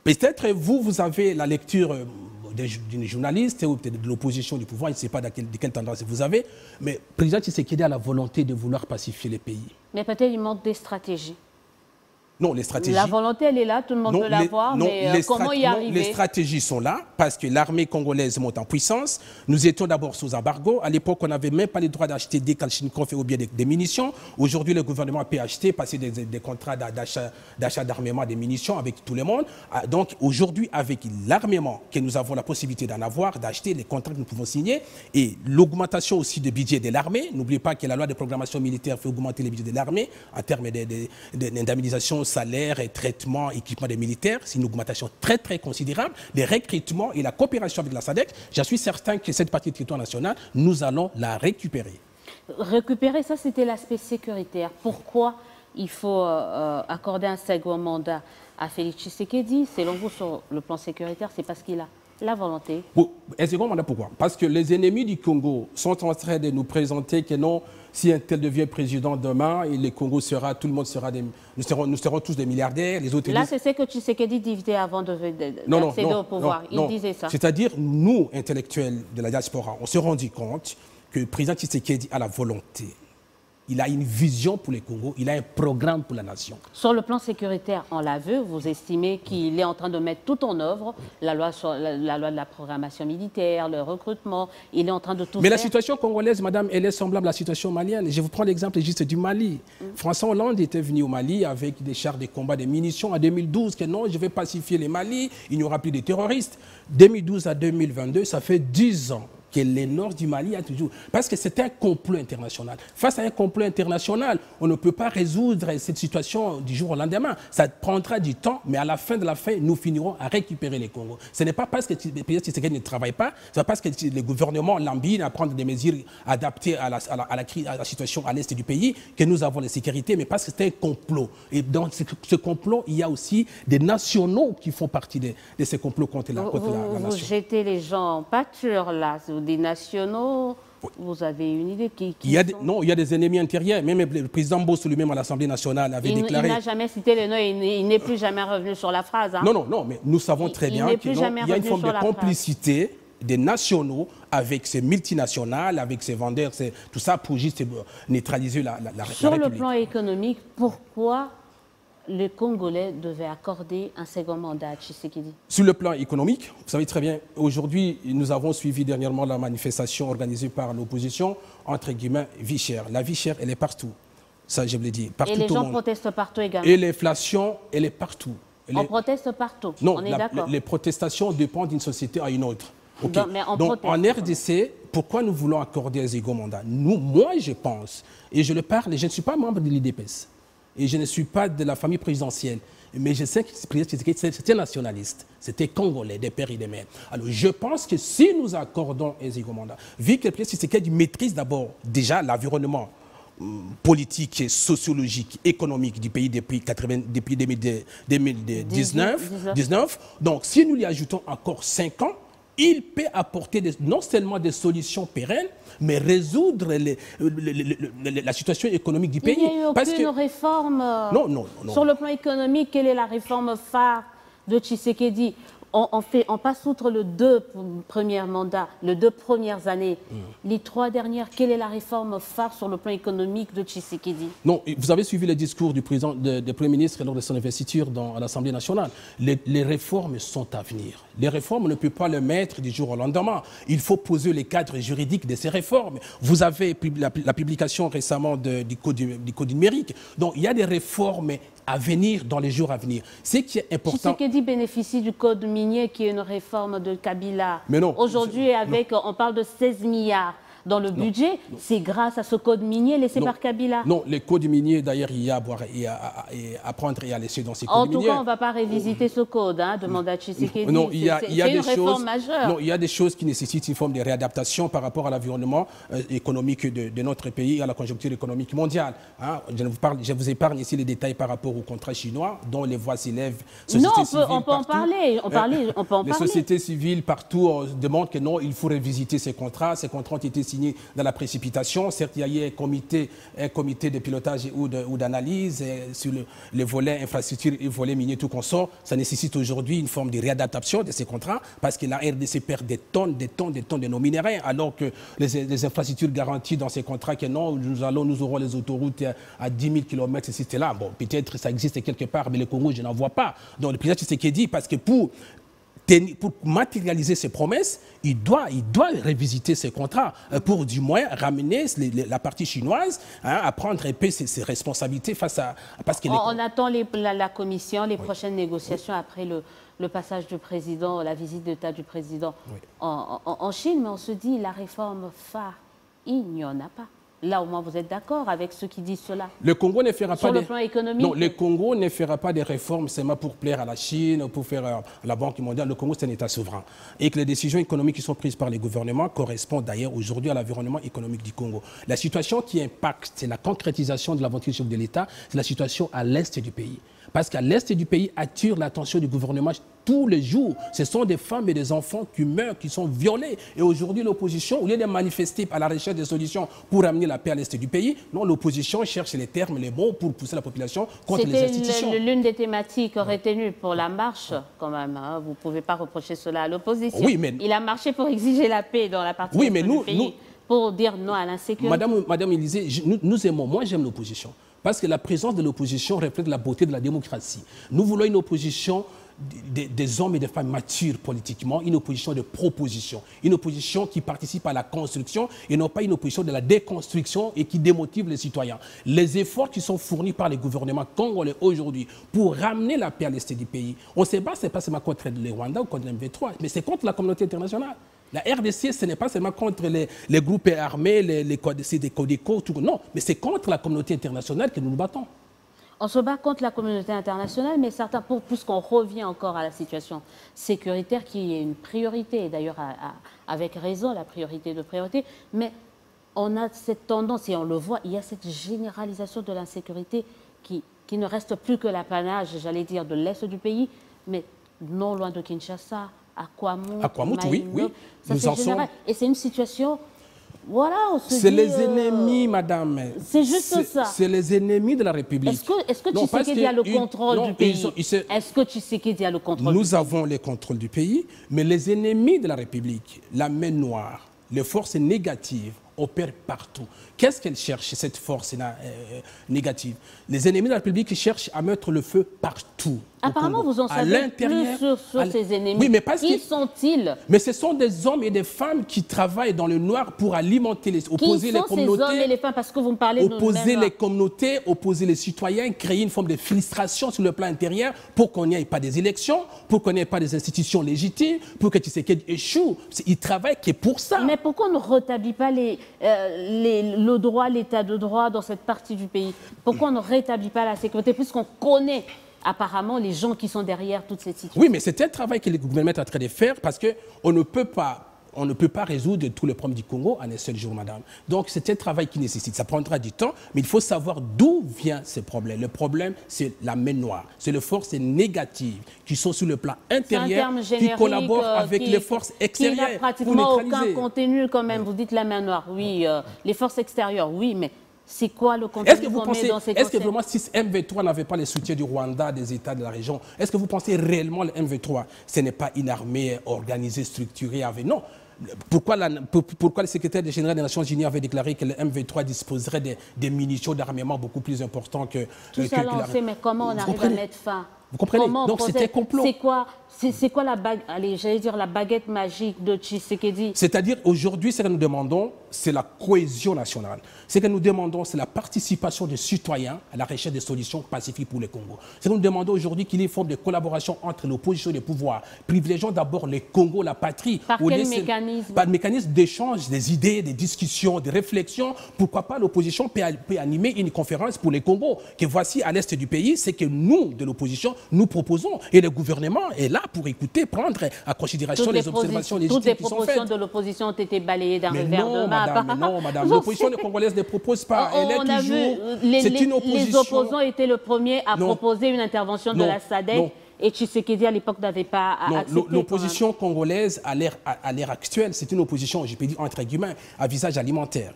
Peut-être vous avez la lecture d'une journaliste ou peut-être de l'opposition du pouvoir, je ne sais pas de quelle tendance vous avez, mais le président Tshisekedi a la volonté de vouloir pacifier le pays. Mais peut-être il manque des stratégies. Non, les stratégies... La volonté, elle est là, tout le monde peut l'avoir, mais comment y arriver? Les stratégies sont là, parce que l'armée congolaise monte en puissance. Nous étions d'abord sous embargo. À l'époque, on n'avait même pas le droit d'acheter des Kalachnikov ou bien des munitions. Aujourd'hui, le gouvernement peut acheter, passer des contrats d'achat d'armement, des munitions avec tout le monde. Donc, aujourd'hui, avec l'armement que nous avons la possibilité d'en avoir, d'acheter les contrats que nous pouvons signer, et l'augmentation aussi du budget de l'armée. N'oubliez pas que la loi de programmation militaire fait augmenter le budget de l'armée en termes d'indemnisation, salaire et traitement, équipement des militaires. C'est une augmentation très considérable. Les recrutements et la coopération avec la SADC, je suis certain que cette partie du territoire national, nous allons la récupérer. Récupérer, ça c'était l'aspect sécuritaire. Pourquoi il faut accorder un second mandat à Félix Tshisekedi? Selon vous, sur le plan sécuritaire, c'est parce qu'il a la volonté. Un second mandat, pourquoi? Parce que les ennemis du Congo sont en train de nous présenter que non, si un tel devient président demain, et le Congo sera, tout le monde sera nous serons tous des milliardaires. Les autres là, c'est ce que Tshisekedi disait avant d'accéder au pouvoir. Il disait ça. C'est-à-dire, nous, intellectuels de la diaspora, on s'est rendu compte que le président Tshisekedi a la volonté. Il a une vision pour le Congo, il a un programme pour la nation. Sur le plan sécuritaire, on l'a vu, vous estimez qu'il est en train de mettre tout en œuvre, la loi de la programmation militaire, le recrutement, il est en train de tout faire. Mais la situation congolaise, madame, elle est semblable à la situation malienne. Je vous prends l'exemple juste du Mali. François Hollande était venu au Mali avec des chars de combat, des munitions en 2012, que non, je vais pacifier le Mali, il n'y aura plus de terroristes. 2012 à 2022, ça fait 10 ans. Que le nord du Mali a toujours... Parce que c'est un complot international. Face à un complot international, on ne peut pas résoudre cette situation du jour au lendemain. Ça prendra du temps, mais à la fin de la fin, nous finirons à récupérer les Congos. Ce n'est pas parce que le président Tshisekedi ne travaille pas, c'est pas parce que le gouvernement l'embine à prendre des mesures adaptées à la situation à l'est du pays que nous avons la sécurité, mais parce que c'est un complot. Et dans ce complot, il y a aussi des nationaux qui font partie de ce complot contre la nation. Vous jetez les gens en pâture, là, des nationaux, vous avez une idée Non, il y a des ennemis intérieurs. Même le président Bosso lui-même à l'Assemblée nationale avait déclaré... Il n'a jamais cité le nom, il n'est plus jamais revenu sur la phrase. Hein. Non, mais nous savons très bien qu'il y a une forme de complicité des nationaux avec ces multinationales, avec ces vendeurs, tout ça pour juste neutraliser la République. Sur le plan économique, pourquoi les Congolais devaient accorder un second mandat à Tshisekedi? Sur le plan économique, vous savez très bien, aujourd'hui, nous avons suivi dernièrement la manifestation organisée par l'opposition, entre guillemets, vie chère. La vie chère, elle est partout. Ça, je vous l'ai dit, partout. Et les gens protestent partout également. Et l'inflation, elle est partout. On proteste partout, non, on est d'accord. Les protestations dépendent d'une société à une autre. Okay. Donc en RDC, pourquoi nous voulons accorder un second mandat? Moi, je pense, et je le parle, je ne suis pas membre de l'IDPS. Et je ne suis pas de la famille présidentielle. Mais je sais que c'était nationaliste. C'était congolais, des pères et des mères. Alors, je pense que si nous accordons un second mandat, vu que le président Tshisekedi maîtrise d'abord déjà l'environnement politique, sociologique, économique du pays depuis 2019, donc si nous lui ajoutons encore 5 ans, il peut apporter non seulement des solutions pérennes, mais résoudre la situation économique du pays. Il n'y a eu aucune réforme non. Sur le plan économique, quelle est la réforme phare de Tshisekedi? On passe outre les 2 premiers mandats, les 2 premières années. Les 3 dernières, quelle est la réforme phare sur le plan économique de Tshisekedi? Non, vous avez suivi le discours du président, du Premier ministre lors de son investiture à l'Assemblée nationale. Les réformes sont à venir. Les réformes, on ne peut pas le mettre du jour au lendemain. Il faut poser les cadres juridiques de ces réformes. Vous avez la publication récemment du code numérique. Donc, il y a des réformes à venir dans les jours à venir. Ce qui est important... Tshisekedi bénéficie du code minier qui est une réforme de Kabila. Mais non. Aujourd'hui, on parle de 16 milliards. Dans le budget, c'est grâce à ce code minier laissé par Kabila. Non, les codes miniers, d'ailleurs, il y a à boire et à prendre et à laisser dans ces codes miniers. En tout cas, on ne va pas révisiter ce code, demande à Tshisekedi. Non, il y a une réforme majeure. Non, il y a des choses qui nécessitent une forme de réadaptation par rapport à l'environnement économique de notre pays et à la conjoncture économique mondiale. Je vous épargne ici les détails par rapport au contrat chinois, dont les voix s'élèvent. Non, on peut en parler. Les sociétés civiles partout demandent que non, il faut révisiter ces contrats. Ces contrats ont été signés dans la précipitation. Certes, il y a eu un comité de pilotage ou d'analyse sur le volet infrastructure et le volet minier, tout consort. Ça nécessite aujourd'hui une forme de réadaptation de ces contrats parce que la RDC perd des tonnes de nos minéraux, alors que les infrastructures garanties dans ces contrats que non, nous aurons les autoroutes à 10 000 km, ceci, là. Bon, peut-être ça existe quelque part, mais le Congo, je n'en vois pas. Donc, le président Tshisekedi, parce que pour matérialiser ses promesses, il doit révisiter ses contrats pour du moins ramener la partie chinoise à prendre un peu ses responsabilités face à... On attend la commission, les prochaines négociations après le passage du président, la visite d'État du président en Chine, mais on se dit la réforme phare, il n'y en a pas. Là, au moins, vous êtes d'accord avec ceux qui disent cela? Le Congo ne fera pas... Sur le plan économique? Non, le Congo ne fera pas des réformes seulement pour plaire à la Chine, pour faire à la Banque mondiale. Le Congo, c'est un État souverain. Et que les décisions économiques qui sont prises par les gouvernements correspondent d'ailleurs aujourd'hui à l'environnement économique du Congo. La situation qui impacte, c'est la concrétisation de l'aventure de l'État, c'est la situation à l'est du pays. Parce qu'à l'est du pays attire l'attention du gouvernement tous les jours. Ce sont des femmes et des enfants qui meurent, qui sont violés. Et aujourd'hui, l'opposition, au lieu de manifester à la recherche des solutions pour amener la paix à l'est du pays, non, l'opposition cherche les termes, les mots pour pousser la population contre les institutions. C'était l'une des thématiques retenues pour la marche, quand même. Vous ne pouvez pas reprocher cela à l'opposition. Oui, mais... Il a marché pour exiger la paix dans la partie du pays, pour dire non à l'insécurité. Madame Élisée, nous aimons, moi j'aime l'opposition. Parce que la présence de l'opposition reflète la beauté de la démocratie. Nous voulons une opposition des hommes et des femmes matures politiquement, une opposition de proposition, une opposition qui participe à la construction et non pas une opposition de la déconstruction et qui démotive les citoyens. Les efforts qui sont fournis par les gouvernements congolais aujourd'hui pour ramener la paix à l'est du pays, on ne sait pas, c'est pas seulement contre le Rwanda ou contre le M23, mais c'est contre la communauté internationale. La RDC, ce n'est pas seulement contre les groupes armés, les Codeco, tout. Non, mais c'est contre la communauté internationale que nous nous battons. On se bat contre la communauté internationale, mais certains, puisqu'on revient encore à la situation sécuritaire qui est une priorité, et d'ailleurs avec raison, la priorité de priorité, mais on a cette tendance, et on le voit, il y a cette généralisation de l'insécurité qui ne reste plus que l'apanage, j'allais dire, de l'est du pays, mais non loin de Kinshasa, à Kwamouth, oui. Ça c'est général. Et c'est une situation... Voilà, c'est les ennemis, madame. C'est juste ça. C'est les ennemis de la République. Est-ce que Tshisekedi a le contrôle du pays? Est-ce que Tshisekedi a le contrôle? Nous avons le contrôle du pays, mais les ennemis de la République, la main noire, les forces négatives, opèrent partout. Qu'est-ce qu'elle cherche, cette force négative? Les ennemis de la République cherchent à mettre le feu partout. Apparemment, vous en savez plus sur ces ennemis. Oui, mais parce qui sont-ils? Mais ce sont des hommes et des femmes qui travaillent dans le noir pour alimenter opposer les communautés. Qui sont ces hommes et les femmes? Parce que vous me parlez de opposer les communautés, opposer les citoyens, créer une forme de frustration sur le plan intérieur pour qu'on n'y ait pas des élections, pour qu'on n'y ait pas des institutions légitimes, pour que Tshisekedi échoue. Ils travaillent que pour ça. Mais pourquoi on ne rétablit pas le droit, l'état de droit dans cette partie du pays? Pourquoi on ne rétablit pas la sécurité puisqu'on connaît apparemment les gens qui sont derrière toute cette situation? Oui, mais c'est un travail que le gouvernement est en train de faire parce qu'on ne peut pas On ne peut pas résoudre tous les problèmes du Congo en un seul jour, madame. Donc, c'est un travail qui nécessite. Ça prendra du temps, mais il faut savoir d'où viennent ces problèmes. Le problème, c'est la main noire. C'est les forces négatives qui sont sur le plan intérieur, qui collaborent avec les forces extérieures. Qui n'a pratiquement aucun contenu quand même. Vous dites la main noire, oui. Les forces extérieures, oui, mais c'est quoi le contenu qu'on met dans ces Est-ce que vraiment, si M23 n'avait pas le soutien du Rwanda, des États de la région, est-ce que vous pensez réellement le M23, ce n'est pas une armée organisée, structurée avec... Non. Pourquoi le secrétaire général des Nations Unies avait déclaré que le M23 disposerait des munitions d'armement beaucoup plus importants que... Tout ça, on sait, mais comment on arrive à mettre fin? Vous comprenez? Donc c'était un complot. C'est quoi la bague, allez, j'allais dire la baguette magique de Tshisekedi? C'est-à-dire aujourd'hui, ce que nous demandons, c'est la cohésion nationale. Ce que nous demandons, c'est la participation des citoyens à la recherche des solutions pacifiques pour le Congo. Ce que nous demandons aujourd'hui, qu'il y ait une forme de collaboration entre l'opposition et les pouvoirs. Privilégions d'abord le Congo, la patrie. Par quel mécanisme? Par le mécanisme d'échange des idées, des discussions, des réflexions. Pourquoi pas l'opposition peut animer une conférence pour le Congo, que voici à l'est du pays, c'est que nous, de l'opposition, nous proposons. Et le gouvernement est là pour écouter, prendre en considération les observations légitimes qui sont faites. Toutes les propositions de l'opposition ont été balayées d'un revers de main. Non, madame, l'opposition congolaise ne propose pas. Elle est toujours... C'est une opposition... Les opposants étaient le premier à proposer une intervention de la SADC. Et Tshisekedi, à l'époque, n'avait pas accepté. L'opposition congolaise, à l'ère actuelle, c'est une opposition, je peux dire entre guillemets, à visage alimentaire.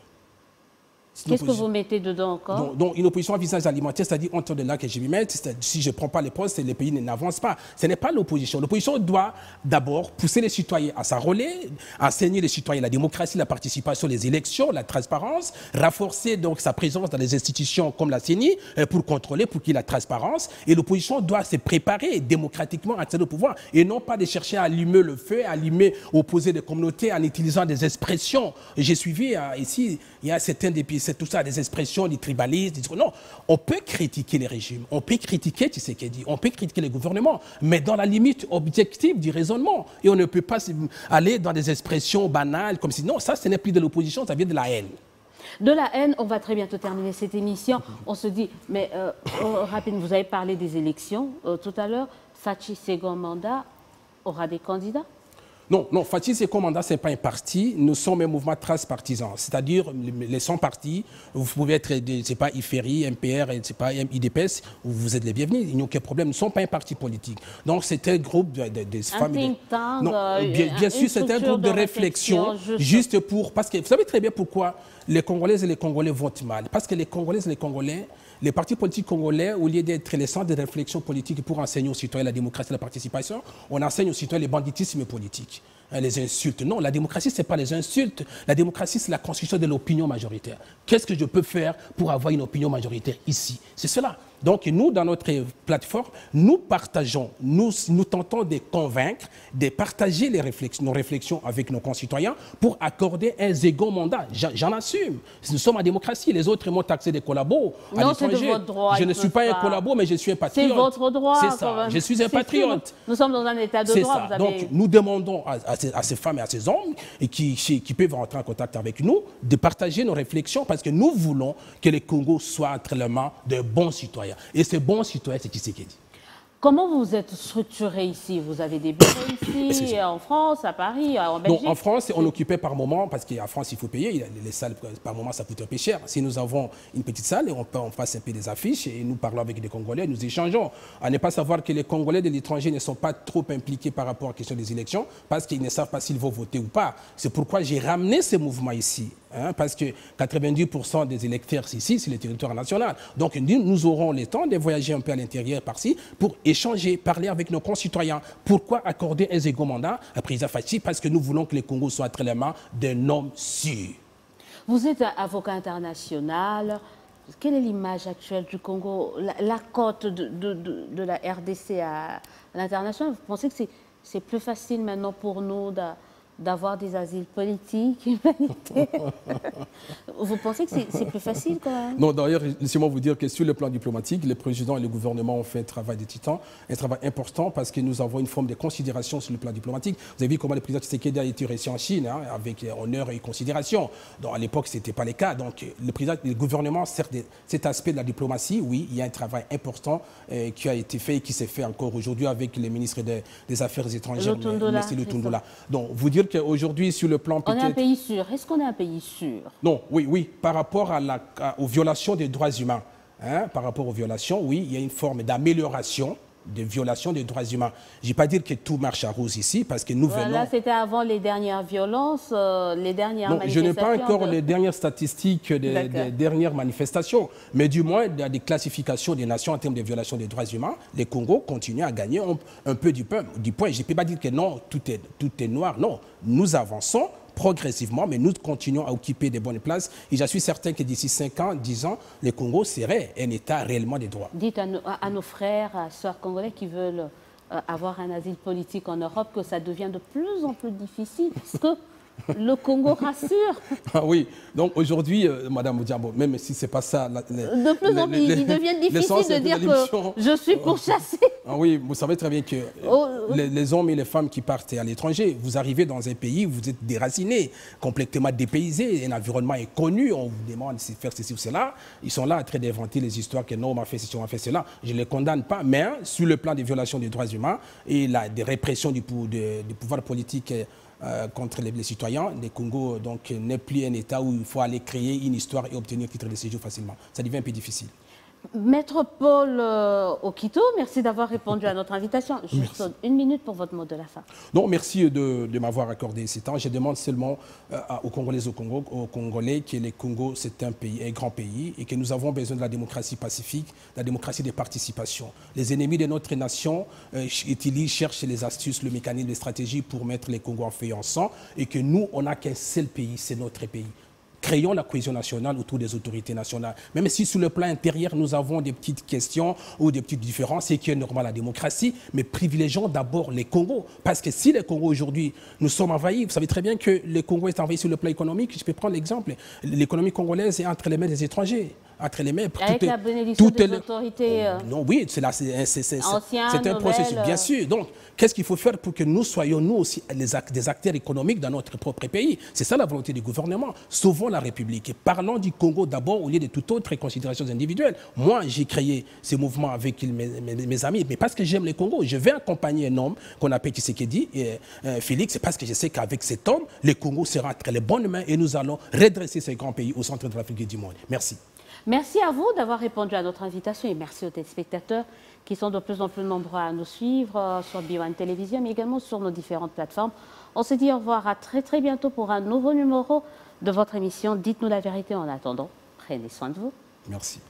Qu'est-ce que vous mettez dedans encore? Donc, une opposition à visage alimentaire, c'est-à-dire entre de là que je vais mettre, si je ne prends pas les postes, les pays n'avancent pas. Ce n'est pas l'opposition. L'opposition doit d'abord pousser les citoyens à s'enrôler, enseigner les citoyens la démocratie, la participation, les élections, la transparence, renforcer donc sa présence dans les institutions comme la CENI pour contrôler, pour qu'il y ait la transparence. Et l'opposition doit se préparer démocratiquement à accéder au pouvoir et non pas de chercher à allumer le feu, à allumer, opposer des communautés en utilisant des expressions. J'ai suivi ici, il y a certains des pays, c'est tout ça, des expressions, du tribalisme. Non, on peut critiquer les régimes, on peut critiquer Tshisekedi, on peut critiquer les gouvernements, mais dans la limite objective du raisonnement. Et on ne peut pas aller dans des expressions banales comme si, non, ça, ce n'est plus de l'opposition, ça vient de la haine. De la haine, on va très bientôt terminer cette émission. On se dit, mais rapidement, vous avez parlé des élections tout à l'heure. Faci second mandat aura des candidats? Non, Faci second mandat, ce n'est pas un parti. Nous sommes un mouvement transpartisan. C'est-à-dire, les 100 partis, vous pouvez être, c'est pas IFERI, MPR, c'est pas IDPS, vous êtes les bienvenus. Il n'y a aucun problème. Nous ne sommes pas un parti politique. Donc, c'est un groupe de familles. Bien sûr, c'est un groupe de réflexion, juste pour... Parce que vous savez très bien pourquoi les Congolaises et les Congolais votent mal. Parce que les Congolaises et les Congolais, les partis politiques congolais, au lieu d'être les centres de réflexion politique pour enseigner aux citoyens la démocratie et la participation, on enseigne aux citoyens les banditismes politiques, les insultes. Non, la démocratie, ce n'est pas les insultes. La démocratie, c'est la construction de l'opinion majoritaire. Qu'est-ce que je peux faire pour avoir une opinion majoritaire ici? C'est cela. Donc nous, dans notre plateforme, nous partageons, nous tentons de convaincre, de partager nos réflexions avec nos concitoyens pour accorder un second mandat. J'en assume. Nous sommes en démocratie. Les autres m'ont taxé des collabos à l'étranger. Je ne suis pas un collabo, mais je suis un patriote. C'est votre droit. C'est ça. Je suis un patriote. Nous sommes dans un état de droit. Donc nous demandons à ces femmes et à ces hommes qui peuvent rentrer en contact avec nous de partager nos réflexions parce que nous voulons que le Congo soit entre les mains de bons citoyens. Et ce bon citoyen, c'est Tshisekedi. Comment vous êtes structuré ici? Vous avez des bureaux ici, en France, à Paris, en Belgique? Non, en France, on occupait par moment, parce qu'en France, il faut payer. Les salles, par moment, ça coûte un peu cher. Si nous avons une petite salle, on passe un peu des affiches et nous parlons avec des Congolais, nous échangeons. À ne pas savoir que les Congolais de l'étranger ne sont pas trop impliqués par rapport à la question des élections, parce qu'ils ne savent pas s'ils vont voter ou pas. C'est pourquoi j'ai ramené ce mouvement ici. Parce que 90% des électeurs ici, c'est le territoire national. Donc nous aurons le temps de voyager un peu à l'intérieur par-ci pour échanger, parler avec nos concitoyens. Pourquoi accorder un second mandat à président Faci? Parce que nous voulons que le Congo soit entre les mains d'un homme sûr. Vous êtes avocat international. Quelle est l'image actuelle du Congo? La cote de la RDC à l'international, vous pensez que c'est plus facile maintenant pour nous d'avoir des asiles politiques, humanitaires? Vous pensez que c'est plus facile quand même? Non, d'ailleurs, laissez-moi vous dire que sur le plan diplomatique, le président et le gouvernement ont fait un travail de titan, un travail important parce que nous avons une forme de considération sur le plan diplomatique. Vous avez vu comment le président Tshisekedi a été reçu en Chine, avec honneur et considération. Donc, à l'époque, ce n'était pas le cas. Donc, le gouvernement, certes, cet aspect de la diplomatie, oui, il y a un travail important qui a été fait et qui s'est fait encore aujourd'hui avec le ministre des Affaires étrangères, M. Lutundola. Donc, vous dire dire qu'aujourd'hui, sur le plan On est un peut-être... pays sûr. Est-ce qu'on est un pays sûr? Non, oui, oui, par rapport aux violations des droits humains. Hein, par rapport aux violations, oui, il y a une forme d'amélioration des violations des droits humains. Je ne vais pas dire que tout marche à rose ici, parce que nous venons... Là, c'était avant les dernières violences, les dernières non, manifestations. je n'ai pas encore les dernières statistiques des dernières manifestations, mais du moins, il y a des classifications des nations en termes de violations des droits humains. Le Congo continue à gagner un peu du point. Je ne peux pas dire que non, tout est noir. Non, nous avançons progressivement, mais nous continuons à occuper des bonnes places. Et je suis certain que d'ici 5 ans, 10 ans, le Congo serait un État réellement des droits. Dites à nos frères, à sœurs congolais qui veulent avoir un asile politique en Europe que ça devient de plus en plus difficile parce que le Congo rassure. Ah oui, donc aujourd'hui, Madame Odiambo, même si ce n'est pas ça... de plus en plus, il devient difficile de dire que je suis pourchassé. Ah oui, vous savez très bien que les hommes et les femmes qui partent à l'étranger, vous arrivez dans un pays, vous êtes déracinés, complètement dépaysés, un environnement est connu, on vous demande de faire ceci ou cela. Ils sont là à traiter d'inventer les histoires que non, on m'a fait ceci, on m'a fait cela. Je ne les condamne pas, mais sur le plan des violations des droits humains et des répressions du pouvoir politique contre les citoyens, le Congo n'est plus un État où il faut aller créer une histoire et obtenir titre de séjour facilement. Ça devient un peu difficile. Maître Paul Okito, merci d'avoir répondu à notre invitation. Juste une minute pour votre mot de la fin. Non, merci de m'avoir accordé ce temps. Je demande seulement aux Congolaises, aux Congolais que le Congo, c'est un grand pays et que nous avons besoin de la démocratie pacifique, de la démocratie de participation. Les ennemis de notre nation cherchent les astuces, le mécanisme, les stratégies pour mettre le Congo en feu et en sang et que nous, on n'a qu'un seul pays, c'est notre pays. Créons la cohésion nationale autour des autorités nationales. Même si sur le plan intérieur, nous avons des petites questions ou des petites différences, c'est qui est normal la démocratie, mais privilégions d'abord les Congos. Parce que si les Congos aujourd'hui, nous sommes envahis, vous savez très bien que le Congo est envahi sur le plan économique. Je peux prendre l'exemple. L'économie congolaise est entre les mains des étrangers. Entre les mains, avec la bénédiction des autorités non, oui, c'est un processus, bien sûr. Donc, qu'est-ce qu'il faut faire pour que nous soyons, nous aussi, des acteurs économiques dans notre propre pays? C'est ça la volonté du gouvernement. Sauvons la République. Et parlons du Congo d'abord au lieu de toute autre considération individuelle. Moi, j'ai créé ce mouvement avec mes amis, mais parce que j'aime le Congo. Je vais accompagner un homme qu'on appelle Tshisekedi, Félix, parce que je sais qu'avec cet homme, le Congo sera entre les bonnes mains et nous allons redresser ce grand pays au centre de l'Afrique et du monde. Merci. Merci à vous d'avoir répondu à notre invitation et merci aux téléspectateurs qui sont de plus en plus nombreux à nous suivre sur BeOne Télévision, mais également sur nos différentes plateformes. On se dit au revoir à très bientôt pour un nouveau numéro de votre émission. Dites-nous la vérité en attendant. Prenez soin de vous. Merci.